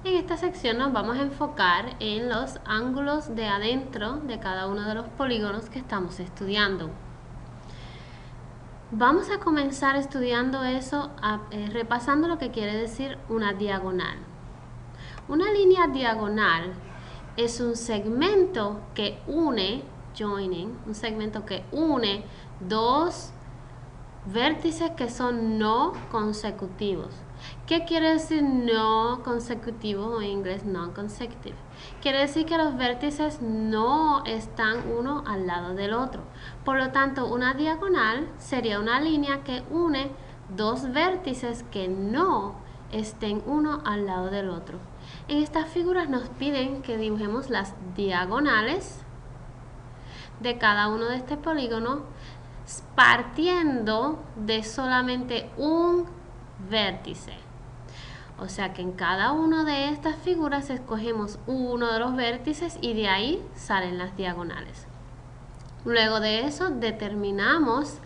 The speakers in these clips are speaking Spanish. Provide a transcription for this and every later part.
En esta sección nos vamos a enfocar en los ángulos de adentro de cada uno de los polígonos que estamos estudiando. Vamos a comenzar estudiando eso, repasando lo que quiere decir una diagonal. Una línea diagonal es un segmento que une, un segmento que une dos vértices que son no consecutivos. ¿Qué quiere decir no consecutivo o en inglés non-consecutive? Quiere decir que los vértices no están uno al lado del otro. Por lo tanto, una diagonal sería una línea que une dos vértices que no estén uno al lado del otro. En estas figuras nos piden que dibujemos las diagonales de cada uno de estos polígonos partiendo de solamente un vértice. O sea que en cada una de estas figuras escogemos uno de los vértices y de ahí salen las diagonales. Luego de eso determinamos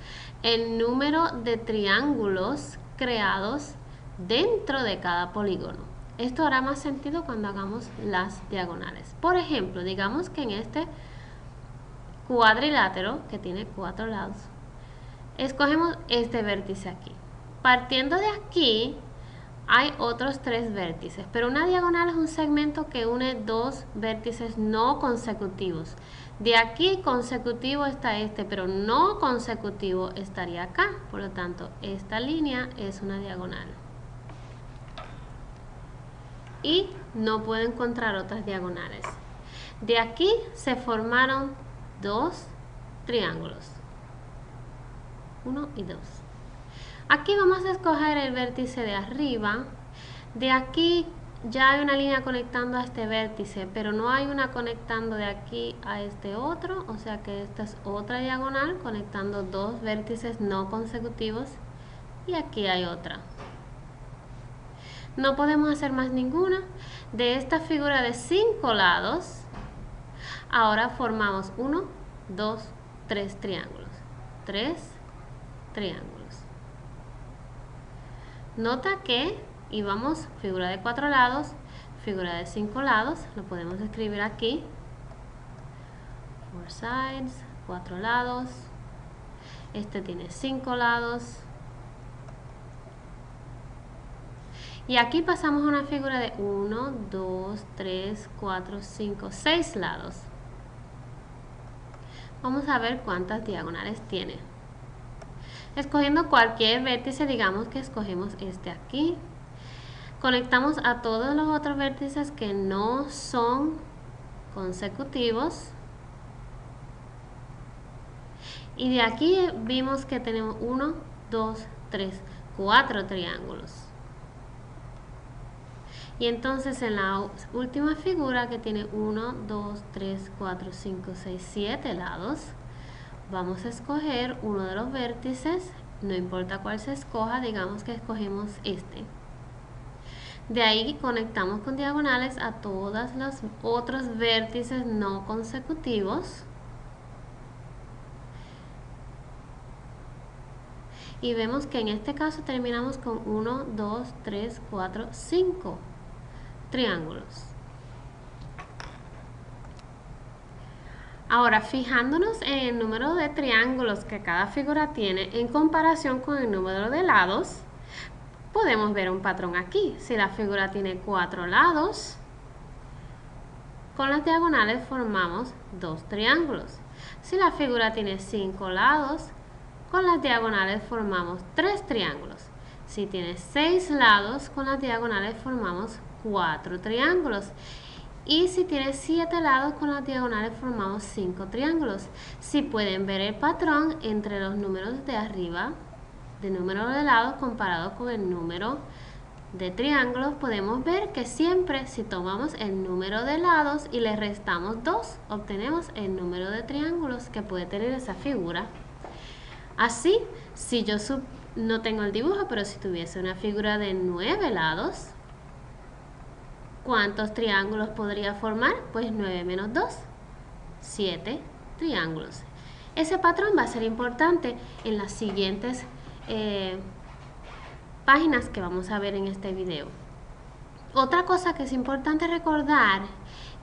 el número de triángulos creados dentro de cada polígono. Esto hará más sentido cuando hagamos las diagonales. Por ejemplo, digamos que en este cuadrilátero, que tiene 4 lados, escogemos este vértice aquí. Partiendo de aquí, hay otros 3 vértices, pero una diagonal es un segmento que une dos vértices no consecutivos. De aquí consecutivo está este, pero no consecutivo estaría acá. Por lo tanto, esta línea es una diagonal. Y no puedo encontrar otras diagonales. De aquí se formaron dos triángulos. 1 y 2. Aquí vamos a escoger el vértice de arriba. De aquí ya hay una línea conectando a este vértice, pero no hay una conectando de aquí a este otro, o sea que esta es otra diagonal conectando dos vértices no consecutivos, y aquí hay otra. No podemos hacer más ninguna. De esta figura de 5 lados, ahora formamos 1, 2, 3 triángulos. 3 triángulos. Nota que íbamos figura de 4 lados, figura de 5 lados, lo podemos escribir aquí. 4 sides, 4 lados. Este tiene 5 lados. Y aquí pasamos a una figura de 1, 2, 3, 4, 5, 6 lados. Vamos a ver cuántas diagonales tiene. Escogiendo cualquier vértice, digamos que escogemos este aquí. Conectamos a todos los otros vértices que no son consecutivos. Y de aquí vimos que tenemos 1, 2, 3, 4 triángulos. Y entonces en la última figura, que tiene 1, 2, 3, 4, 5, 6, 7 lados, vamos a escoger uno de los vértices, no importa cuál se escoja, digamos que escogemos este. De ahí conectamos con diagonales a todos los otros vértices no consecutivos. Y vemos que en este caso terminamos con 1, 2, 3, 4, 5 triángulos. Ahora, fijándonos en el número de triángulos que cada figura tiene en comparación con el número de lados, podemos ver un patrón aquí. Si la figura tiene 4 lados, con las diagonales formamos 2 triángulos. Si la figura tiene 5 lados, con las diagonales formamos 3 triángulos. Si tiene 6 lados, con las diagonales formamos 4 triángulos. Y si tiene 7 lados, con las diagonales formamos 5 triángulos. Si pueden ver el patrón entre los números de arriba, de número de lados comparado con el número de triángulos, podemos ver que siempre si tomamos el número de lados y le restamos 2, obtenemos el número de triángulos que puede tener esa figura. Así, si yo no tengo el dibujo, pero si tuviese una figura de 9 lados, ¿cuántos triángulos podría formar? Pues 9 menos 2, 7 triángulos. Ese patrón va a ser importante en las siguientes páginas que vamos a ver en este video. Otra cosa que es importante recordar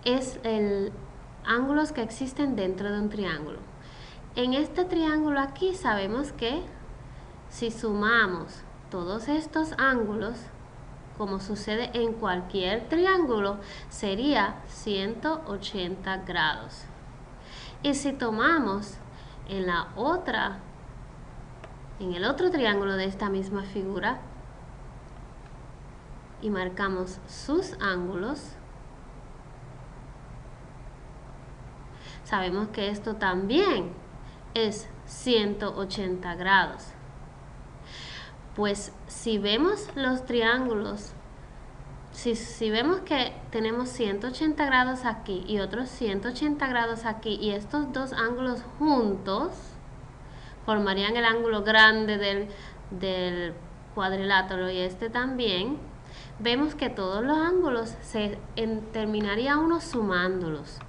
es el ángulos que existen dentro de un triángulo. En este triángulo aquí sabemos que si sumamos todos estos ángulos, como sucede en cualquier triángulo, sería 180 grados. Y si tomamos en el otro triángulo de esta misma figura y marcamos sus ángulos, sabemos que esto también es 180 grados. Pues si vemos los triángulos, si vemos que tenemos 180 grados aquí y otros 180 grados aquí, y estos dos ángulos juntos formarían el ángulo grande del cuadrilátero y este también, vemos que todos los ángulos terminaría uno sumándolos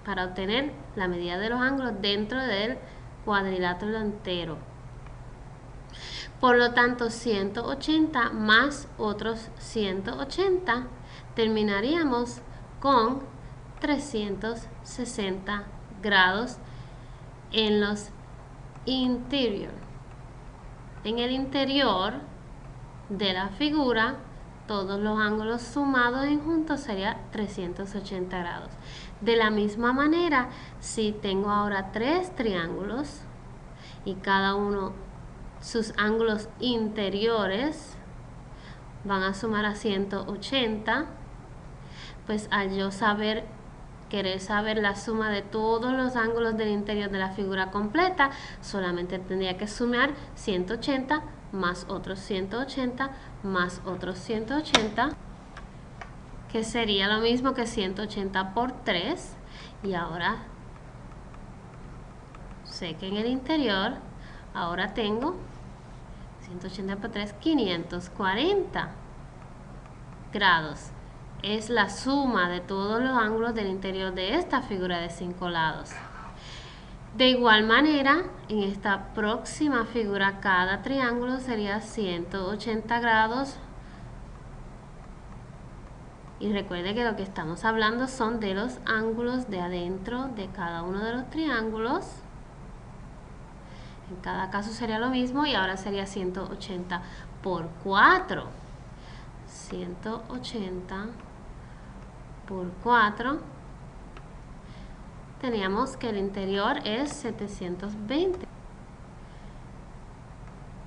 para obtener la medida de los ángulos dentro del cuadrilátero entero. Por lo tanto, 180 más otros 180 terminaríamos con 360 grados en los interior. En el interior de la figura, todos los ángulos sumados en juntos sería 380 grados. De la misma manera, si tengo ahora tres triángulos y cada uno sus ángulos interiores van a sumar a 180, pues al yo querer saber la suma de todos los ángulos del interior de la figura completa, solamente tendría que sumar 180 más otros 180 más otros 180, que sería lo mismo que 180 por 3, y ahora sé que en el interior ahora tengo 180 por 3, 540 grados. Es la suma de todos los ángulos del interior de esta figura de 5 lados. De igual manera, en esta próxima figura, cada triángulo sería 180 grados. Y recuerde que lo que estamos hablando son de los ángulos de adentro de cada uno de los triángulos. En cada caso sería lo mismo, y ahora sería 180 por 4. 180 por 4. Teníamos que el interior es 720.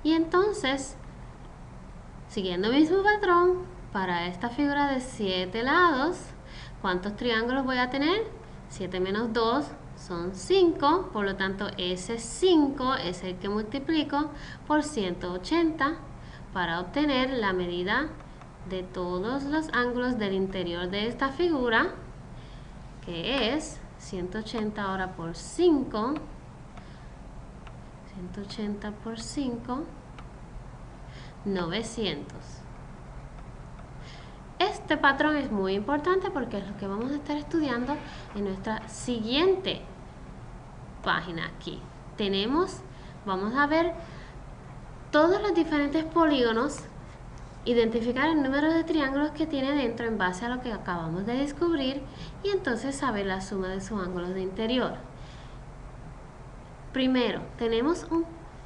Y entonces, siguiendo el mismo patrón, para esta figura de 7 lados, ¿cuántos triángulos voy a tener? 7 menos 2 son 5, por lo tanto ese 5 es el que multiplico por 180 para obtener la medida de todos los ángulos del interior de esta figura, que es 180 ahora por 5, 180 por 5, 900. Este patrón es muy importante porque es lo que vamos a estar estudiando en nuestra siguiente página. Aquí vamos a ver todos los diferentes polígonos, identificar el número de triángulos que tiene dentro en base a lo que acabamos de descubrir, y entonces saber la suma de sus ángulos de interior. Primero,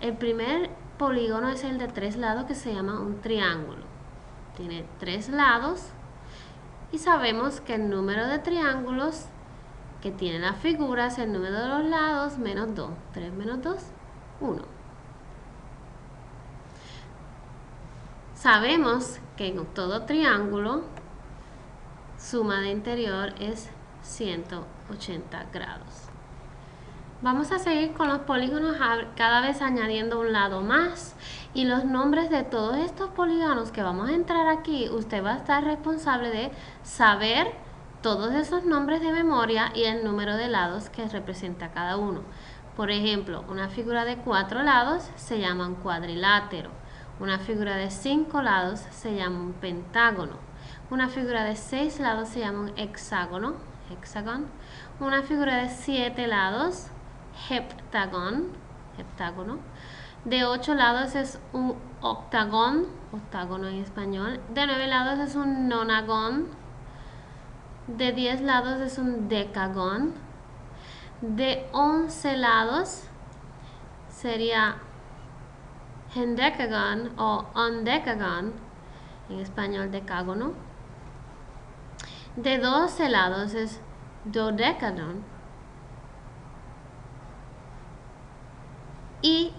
el primer polígono es el de 3 lados, que se llama un triángulo. Tiene 3 lados y sabemos que el número de triángulos que tiene la figura es el número de los lados menos 2. 3 menos 2, 1. Sabemos que en todo triángulo suma de interior es 180 grados. Vamos a seguir con los polígonos, cada vez añadiendo un lado más, y los nombres de todos estos polígonos que vamos a entrar aquí, usted va a estar responsable de saber todos esos nombres de memoria y el número de lados que representa cada uno. Por ejemplo, una figura de 4 lados se llama un cuadrilátero, una figura de 5 lados se llama un pentágono, una figura de 6 lados se llama un hexágono, una figura de 7 lados, heptágono, De 8 lados es un octagón, octágono en español. De 9 lados es un nonagón. De 10 lados es un decagón. De 11 lados sería hendecagon o ondecagon, en español decágono. De 12 lados es dodecagon. Y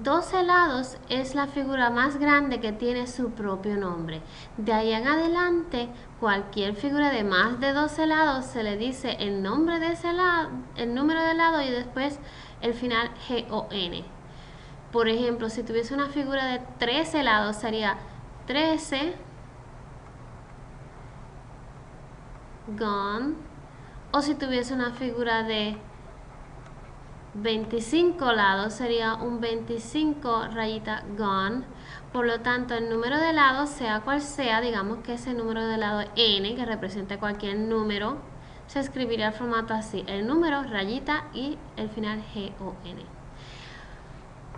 12 lados es la figura más grande que tiene su propio nombre. De ahí en adelante, cualquier figura de más de 12 lados se le dice el nombre de ese lado, el número de lado y después el final G-O-N. Por ejemplo, si tuviese una figura de 13 lados sería 13 gon. O si tuviese una figura de 25 lados sería un 25 rayita gon. Por lo tanto, el número de lados, sea cual sea, digamos que ese número de lado n, que represente cualquier número, se escribiría el formato así: el número, rayita y el final G-O-N.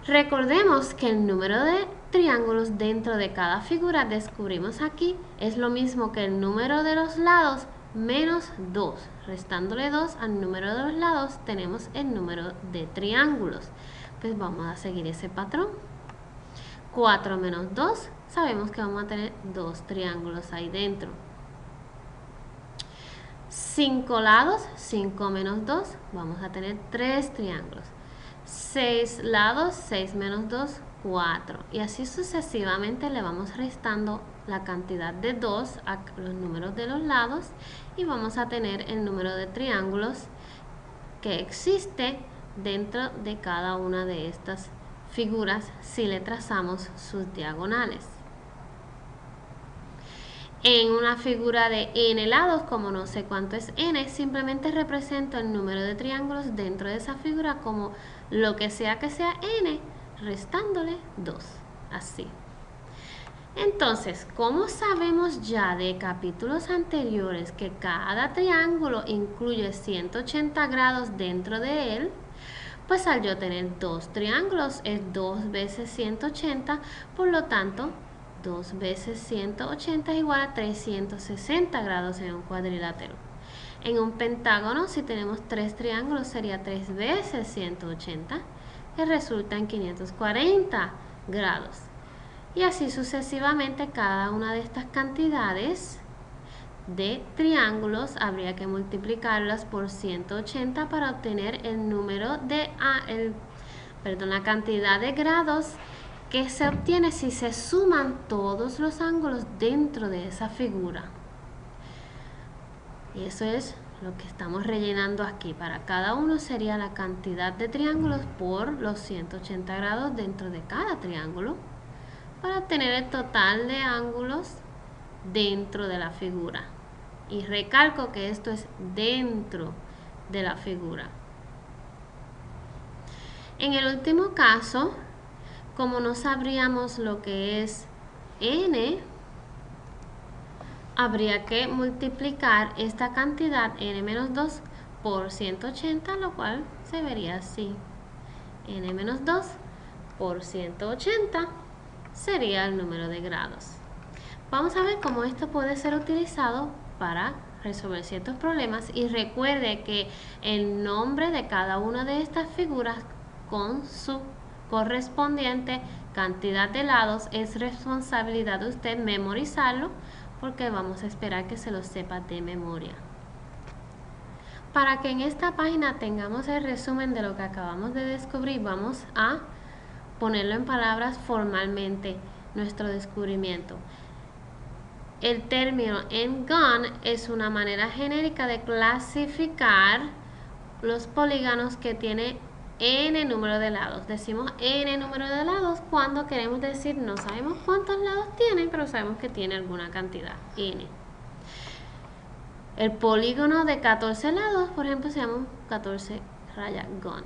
Recordemos que el número de triángulos dentro de cada figura, descubrimos aquí, es lo mismo que el número de los lados menos 2. Restándole 2 al número de los lados, tenemos el número de triángulos. Pues vamos a seguir ese patrón. 4 menos 2, sabemos que vamos a tener 2 triángulos ahí dentro. 5 lados, 5 menos 2, vamos a tener 3 triángulos. 6 lados, 6 menos 2, 4. Y así sucesivamente le vamos restando la cantidad de 2 a los números de los lados y vamos a tener el número de triángulos que existe dentro de cada una de estas figuras si le trazamos sus diagonales. En una figura de n lados, como no sé cuánto es n, simplemente represento el número de triángulos dentro de esa figura como lo que sea n, restándole 2, así. Entonces, como sabemos ya de capítulos anteriores que cada triángulo incluye 180 grados dentro de él, pues al yo tener 2 triángulos es 2 veces 180, por lo tanto 2 veces 180 es igual a 360 grados en un cuadrilátero. En un pentágono, si tenemos 3 triángulos, sería 3 veces 180, que resulta en 540 grados. Y así sucesivamente, cada una de estas cantidades de triángulos habría que multiplicarlas por 180 para obtener el número de la cantidad de grados que se obtiene si se suman todos los ángulos dentro de esa figura. Y eso es lo que estamos rellenando aquí. Para cada uno sería la cantidad de triángulos por los 180 grados dentro de cada triángulo, para obtener el total de ángulos dentro de la figura. Y recalco que esto es dentro de la figura. En el último caso, como no sabríamos lo que es n, habría que multiplicar esta cantidad n menos 2 por 180, lo cual se vería así: n menos 2 por 180 sería el número de grados. Vamos a ver cómo esto puede ser utilizado para resolver ciertos problemas, y recuerde que el nombre de cada una de estas figuras con su correspondiente cantidad de lados es responsabilidad de usted memorizarlo, porque vamos a esperar que se lo sepa de memoria. Para que en esta página tengamos el resumen de lo que acabamos de descubrir, vamos a ponerlo en palabras formalmente, nuestro descubrimiento. El término n-gon es una manera genérica de clasificar los polígonos que tiene n número de lados. Decimos n número de lados cuando queremos decir no sabemos cuántos lados tiene, pero sabemos que tiene alguna cantidad, n. El polígono de 14 lados, por ejemplo, se llama 14 raya gon.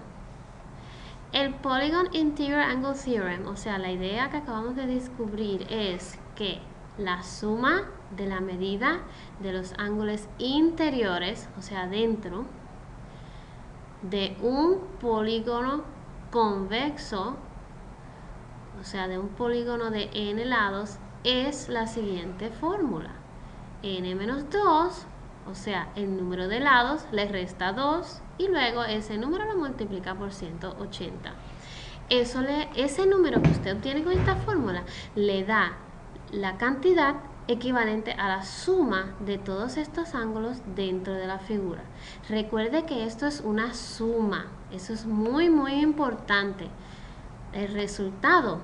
El Polygon Interior Angle Theorem, o sea, la idea que acabamos de descubrir es que la suma de la medida de los ángulos interiores, o sea, dentro de un polígono convexo, o sea, de un polígono de n lados, es la siguiente fórmula. N menos 2, o sea, el número de lados le resta 2 y luego ese número lo multiplica por 180. Ese número que usted obtiene con esta fórmula le da la cantidad equivalente a la suma de todos estos ángulos dentro de la figura. Recuerde que esto es una suma, eso es muy importante. El resultado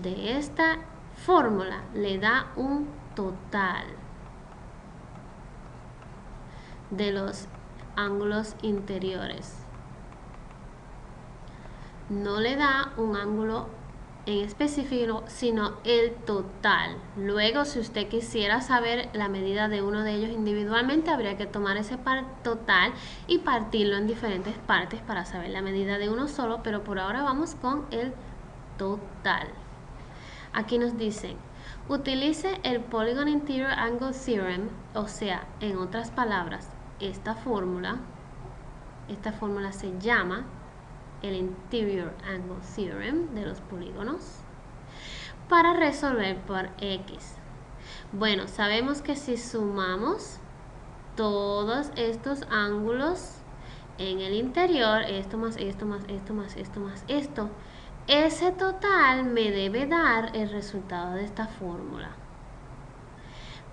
de esta fórmula le da un total de los ángulos interiores. No le da un ángulo en específico, sino el total. Luego, si usted quisiera saber la medida de uno de ellos individualmente, habría que tomar ese total y partirlo en diferentes partes para saber la medida de uno solo, pero por ahora vamos con el total. Aquí nos dicen, utilice el Polygon Interior Angle Theorem, o sea, en otras palabras, esta fórmula se llama el Interior Angle Theorem de los polígonos, para resolver por X. Bueno, sabemos que si sumamos todos estos ángulos en el interior, esto más esto más esto más esto más esto, ese total me debe dar el resultado de esta fórmula.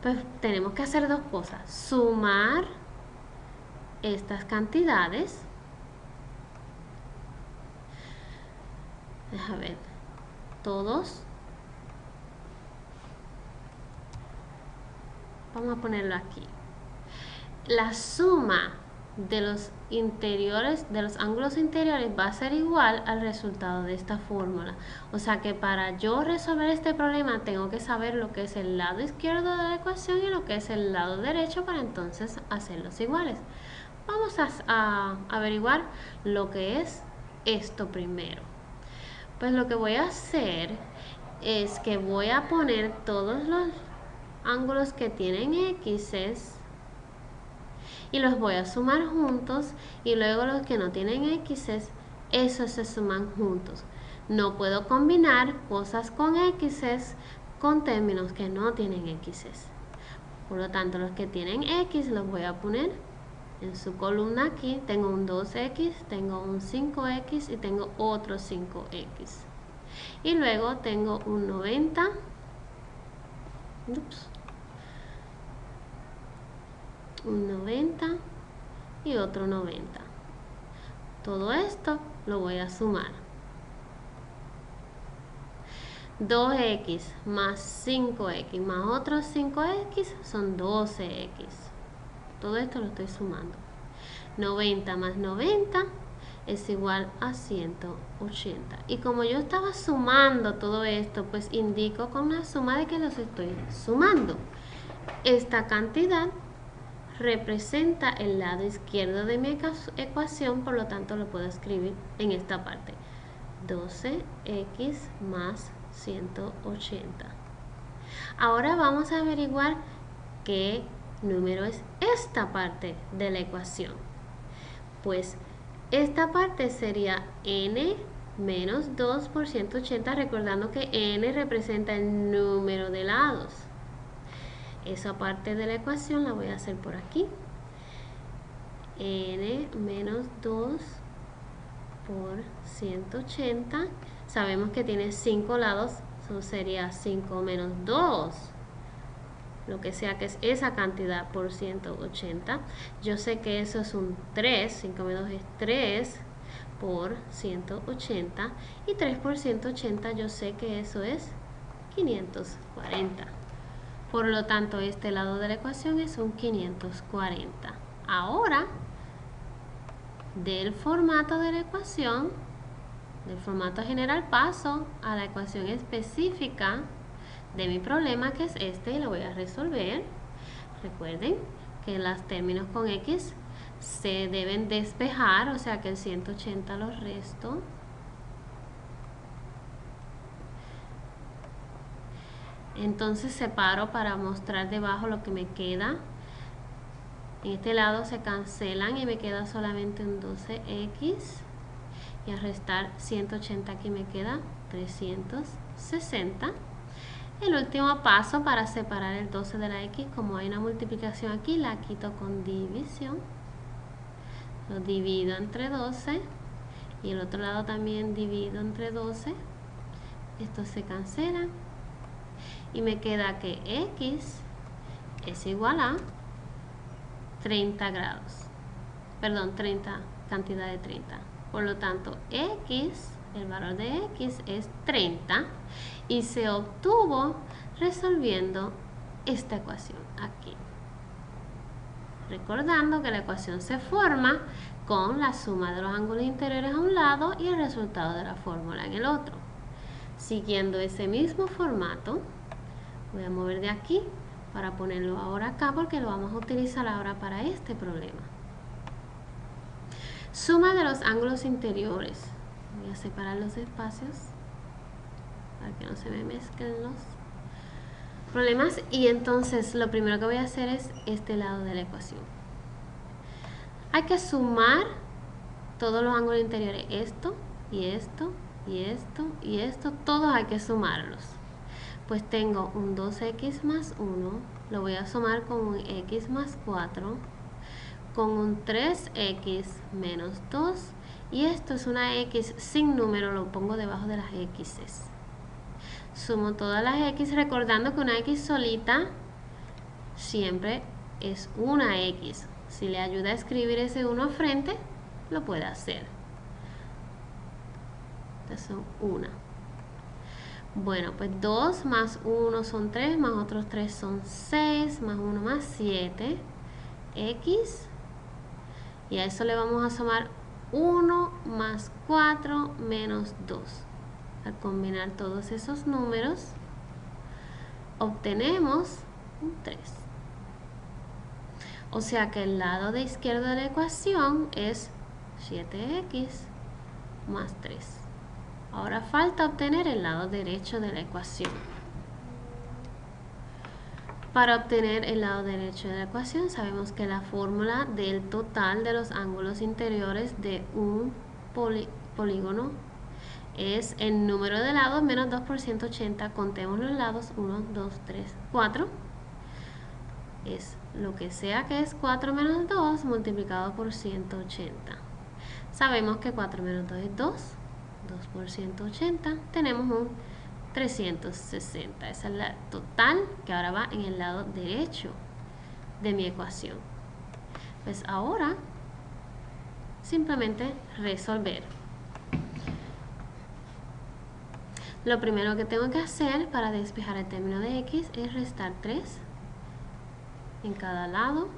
Pues tenemos que hacer dos cosas: sumar estas cantidades. Deja ver, todos. Vamos a ponerlo aquí. La suma de los interiores, de los ángulos interiores, va a ser igual al resultado de esta fórmula. O sea que para yo resolver este problema tengo que saber lo que es el lado izquierdo de la ecuación y lo que es el lado derecho para entonces hacerlos iguales. Vamos a averiguar lo que es esto primero. Pues lo que voy a hacer es que voy a poner todos los ángulos que tienen X's y los voy a sumar juntos, y luego los que no tienen X's, esos se suman juntos. No puedo combinar cosas con X's con términos que no tienen X's. Por lo tanto, los que tienen X los voy a poner en su columna aquí. Tengo un 2X, tengo un 5X y tengo otro 5X. Y luego tengo un 90. Un 90 y otro 90. Todo esto lo voy a sumar. 2X más 5X más otros 5X son 12X. Todo esto lo estoy sumando. 90 más 90 es igual a 180. Y como yo estaba sumando todo esto, pues indico con la suma de que los estoy sumando. Esta cantidad representa el lado izquierdo de mi ecuación, por lo tanto lo puedo escribir en esta parte. 12X más 180. Ahora vamos a averiguar qué número es esta parte de la ecuación. Pues esta parte sería n menos 2 por 180, recordando que n representa el número de lados. Esa parte de la ecuación la voy a hacer por aquí. N menos 2 por 180. Sabemos que tiene 5 lados, eso sería 5 menos 2. Lo que sea que es esa cantidad por 180. Yo sé que eso es un 3. 5 menos 2 es 3 por 180. Y 3 por 180 yo sé que eso es 540. Por lo tanto, este lado de la ecuación es un 540. Ahora, del formato de la ecuación, del formato general, paso a la ecuación específica de mi problema, que es este, y lo voy a resolver. Recuerden que los términos con X se deben despejar, o sea que el 180 los resto. Entonces separo para mostrar debajo lo que me queda. En este lado se cancelan y me queda solamente un 12X. Y al restar 180 aquí me queda 360. 60. El último paso para separar el 12 de la x, como hay una multiplicación aquí, la quito con división. Lo divido entre 12 y el otro lado también divido entre 12. Estos se cancelan y me queda que x es igual a 30 grados. Perdón, 30, cantidad de 30. Por lo tanto, x, el valor de x es 30 y se obtuvo resolviendo esta ecuación aquí. Recordando que la ecuación se forma con la suma de los ángulos interiores a un lado y el resultado de la fórmula en el otro. Siguiendo ese mismo formato, voy a mover de aquí para ponerlo ahora acá porque lo vamos a utilizar ahora para este problema. Suma de los ángulos interiores. Voy a separar los espacios para que no se me mezclen los problemas. Y entonces lo primero que voy a hacer es este lado de la ecuación. Hay que sumar todos los ángulos interiores. Esto y esto y esto y esto. Todos hay que sumarlos. Pues tengo un 2x más 1. Lo voy a sumar con un x más 4. Con un 3x menos 2 y esto es una x sin número, lo pongo debajo de las x's. Sumo todas las x recordando que una x solita siempre es una x. Si le ayuda a escribir ese 1 frente, lo puede hacer. Estas son 1. Bueno, pues 2 más 1 son 3, más otros 3 son 6, más 1 más 7, x. Y a eso le vamos a sumar 1 más 4 menos 2. Al combinar todos esos números, obtenemos un 3. O sea que el lado de izquierdo de la ecuación es 7x más 3. Ahora falta obtener el lado derecho de la ecuación. Para obtener el lado derecho de la ecuación sabemos que la fórmula del total de los ángulos interiores de un polígono es el número de lados menos 2 por 180. Contemos los lados, 1, 2, 3, 4. Es lo que sea que es 4 menos 2 multiplicado por 180. Sabemos que 4 menos 2 es 2. 2 por 180. Tenemos un 360. Esa es la total que ahora va en el lado derecho de mi ecuación. Pues ahora simplemente resolver. Lo primero que tengo que hacer para despejar el término de x es restar 3 en cada lado.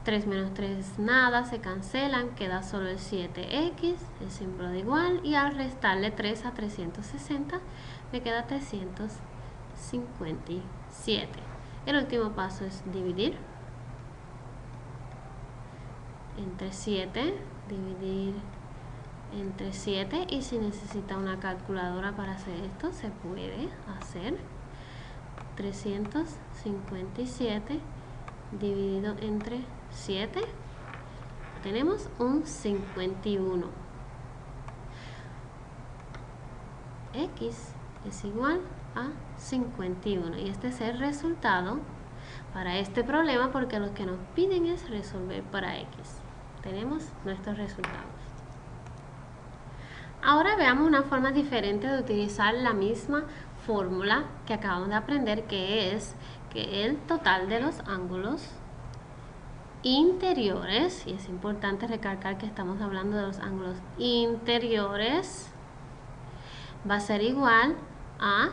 3 menos 3 nada, se cancelan, queda solo el 7x, el símbolo de igual, y al restarle 3 a 360 me queda 357. El último paso es dividir entre 7, dividir entre 7, y si necesita una calculadora para hacer esto, se puede hacer. 357 dividido entre 7, tenemos un 51. X es igual a 51 y este es el resultado para este problema, porque lo que nos piden es resolver para X. Tenemos nuestros resultados. Ahora veamos una forma diferente de utilizar la misma fórmula que acabamos de aprender, que es que el total de los ángulos interiores, y es importante recalcar que estamos hablando de los ángulos interiores, va a ser igual a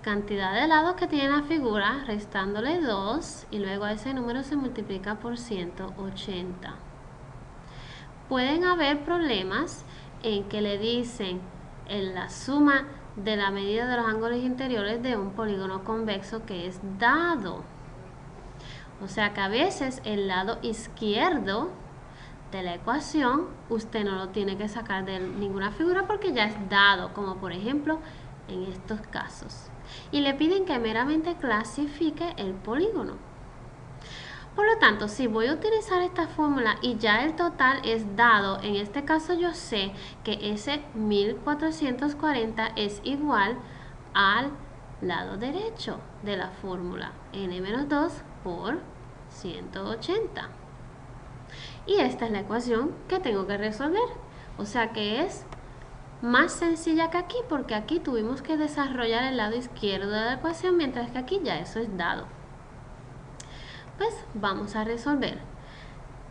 cantidad de lados que tiene la figura, restándole 2, y luego ese número se multiplica por 180. Pueden haber problemas en que le dicen en la suma de la medida de los ángulos interiores de un polígono convexo que es dado. O sea que a veces el lado izquierdo de la ecuación usted no lo tiene que sacar de ninguna figura porque ya es dado, como por ejemplo en estos casos. Y le piden que meramente clasifique el polígono. Por lo tanto, si voy a utilizar esta fórmula y ya el total es dado, en este caso yo sé que ese 1440 es igual al lado derecho de la fórmula n-2 por 180. Y esta es la ecuación que tengo que resolver. O sea que es más sencilla que aquí, porque aquí tuvimos que desarrollar el lado izquierdo de la ecuación, mientras que aquí ya eso es dado. Pues vamos a resolver.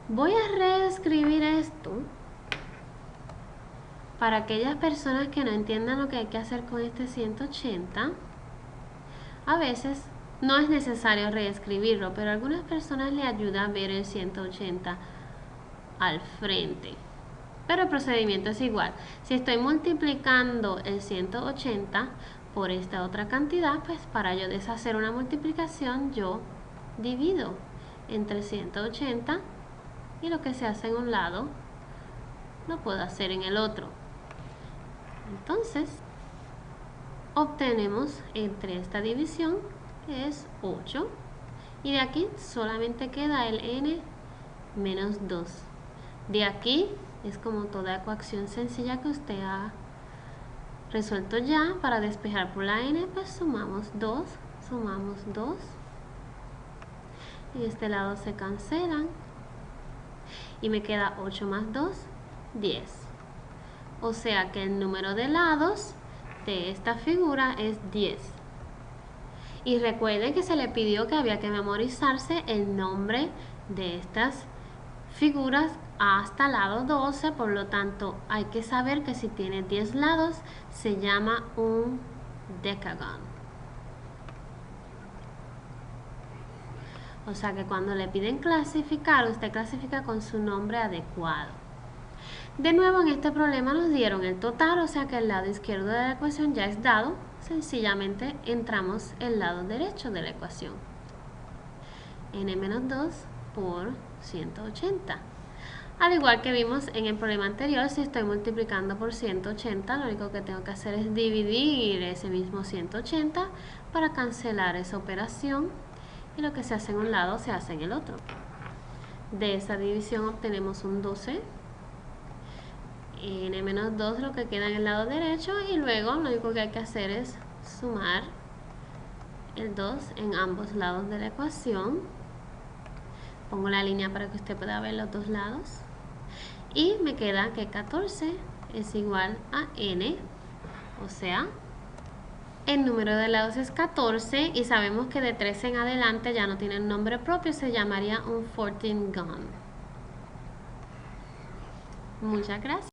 Voy a reescribir esto para aquellas personas que no entiendan lo que hay que hacer con este 180. A veces no es necesario reescribirlo, pero a algunas personas les ayuda a ver el 180 al frente. Pero el procedimiento es igual. Si estoy multiplicando el 180 por esta otra cantidad, pues para yo deshacer una multiplicación, yo divido entre 180 y lo que se hace en un lado, lo puedo hacer en el otro. Entonces, obtenemos entre esta división, que es 8, y de aquí solamente queda el n-2. De aquí es como toda ecuación sencilla que usted ha resuelto ya. Para despejar por la n, pues sumamos 2, en este lado se cancelan y me queda 8 más 2, 10. O sea que el número de lados de esta figura es 10. Y recuerden que se le pidió que había que memorizarse el nombre de estas figuras hasta lado 12, por lo tanto hay que saber que si tiene 10 lados se llama un decagon. O sea que cuando le piden clasificar, usted clasifica con su nombre adecuado. De nuevo, en este problema nos dieron el total, o sea que el lado izquierdo de la ecuación ya es dado. Sencillamente entramos el lado derecho de la ecuación. n-2 por 180. Al igual que vimos en el problema anterior, si estoy multiplicando por 180, lo único que tengo que hacer es dividir ese mismo 180 para cancelar esa operación, y lo que se hace en un lado se hace en el otro. De esa división obtenemos un 12, n-2 lo que queda en el lado derecho, y luego lo único que hay que hacer es sumar el 2 en ambos lados de la ecuación. Pongo la línea para que usted pueda ver los dos lados. Y me queda que 14 es igual a n, o sea, el número de lados es 14, y sabemos que de 13 en adelante ya no tiene nombre propio, se llamaría un 14gon. Muchas gracias.